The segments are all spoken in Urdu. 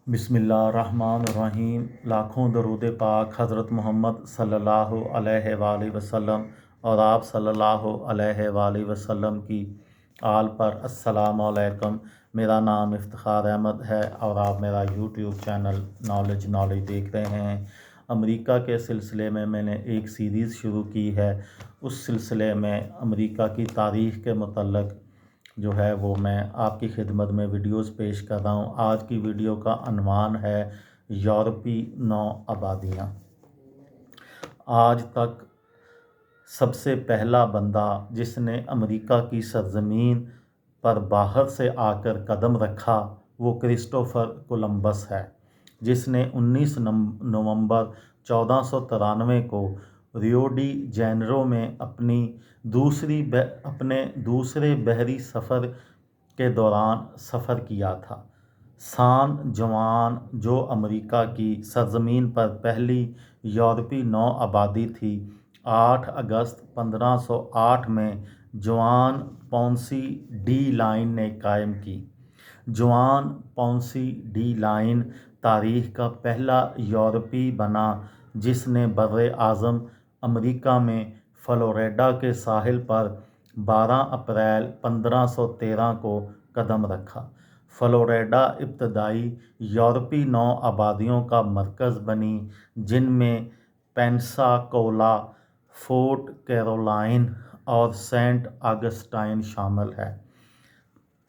بسم اللہ الرحمن الرحیم۔ لاکھوں درود پاک حضرت محمد صلی اللہ علیہ وآلہ وسلم اور آپ صلی اللہ علیہ وآلہ وسلم کی آل پر۔ السلام علیکم۔ میرا نام افتخار احمد ہے اور آپ میرا یوٹیوب چینل نالج دیکھ رہے ہیں۔ امریکہ کے سلسلے میں میں نے ایک سیریز شروع کی ہے، اس سلسلے میں امریکہ کی تاریخ کے متعلق جو ہے وہ میں آپ کی خدمت میں ویڈیوز پیش کر رہا ہوں۔ آج کی ویڈیو کا عنوان ہے یورپی نو آبادیاں۔ آج تک سب سے پہلا بندہ جس نے امریکہ کی سرزمین پر باہر سے آ کر قدم رکھا وہ کرسٹوفر کولمبس ہے، جس نے 19 نومبر 1493 کو ریو ڈی جینیرو میں اپنے دوسرے بحری سفر کے دوران سفر کیا تھا۔ سان جوان، جو امریکہ کی سرزمین پر پہلی یورپی نو آبادی تھی، 8 اگست 1508 میں جوان پونسی ڈی لائن نے قائم کی۔ جوان پونسی ڈی لائن تاریخ کا پہلا یورپی بنا جس نے براعظم امریکہ میں فلوریڈا کے ساحل پر 12 اپریل 1513 کو قدم رکھا۔ فلوریڈا ابتدائی یورپی نو آبادیوں کا مرکز بنی، جن میں پینساکولا، فورٹ کیرولائن اور سینٹ آگسٹائن شامل ہے۔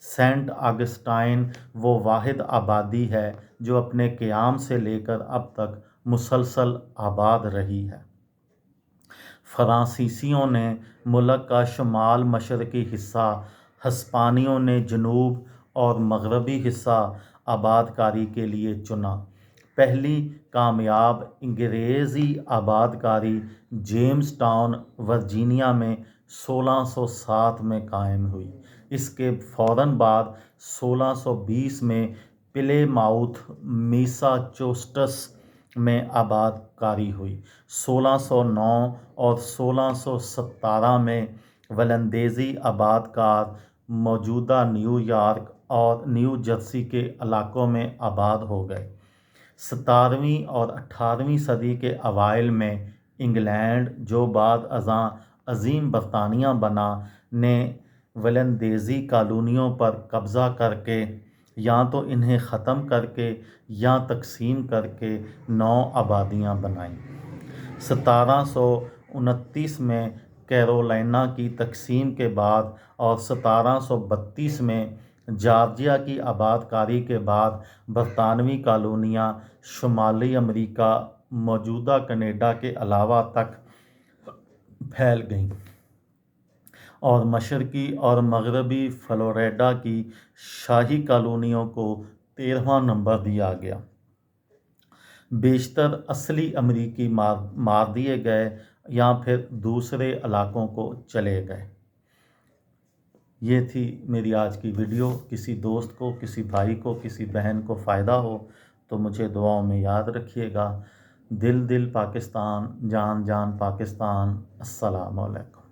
سینٹ آگسٹائن وہ واحد آبادی ہے جو اپنے قیام سے لے کر اب تک مسلسل آباد رہی ہے۔ فرانسیسیوں نے ملک کا شمال مشرقی حصہ، ہسپانویوں نے جنوب اور مغربی حصہ آباد کاری کے لیے چنا۔ پہلی کامیاب انگریزی آباد کاری جیمز ٹاؤن، ورجینیا میں 1607 میں قائم ہوئی۔ اس کے فوراً بعد 1620 میں پلے ماؤتھ، میساچوسٹس میں آباد کاری ہوئی۔ 1609 اور 1617 میں ولندیزی آباد کار موجودہ نیو یارک اور نیو جرسی کے علاقوں میں آباد ہو گئے۔ 17ویں اور 18ویں صدی کے اوائل میں انگلینڈ، جو بعد ازاں عظیم برطانیہ بنا، نے ولندیزی کالونیوں پر قبضہ کر کے یا تو انہیں ختم کر کے یا تقسیم کر کے نو آبادیاں بنائیں۔ 1729 میں کیرولینا کی تقسیم کے بعد اور 1732 میں جارجیا کی آباد کاری کے بعد برطانوی کالونیاں شمالی امریکہ، موجودہ کینیڈا کے علاقہ تک پھیل گئیں اور مشرقی اور مغربی فلوریڈا کی شاہی کالونیوں کو 13واں نمبر دیا گیا۔ بیشتر اصلی امریکی مار دیے گئے یا پھر دوسرے علاقوں کو چلے گئے۔ یہ تھی میری آج کی ویڈیو۔ کسی دوست کو، کسی بھائی کو، کسی بہن کو فائدہ ہو تو مجھے دعاؤں میں یاد رکھیے گا۔ دل دل پاکستان، جان جان پاکستان۔ السلام علیکم۔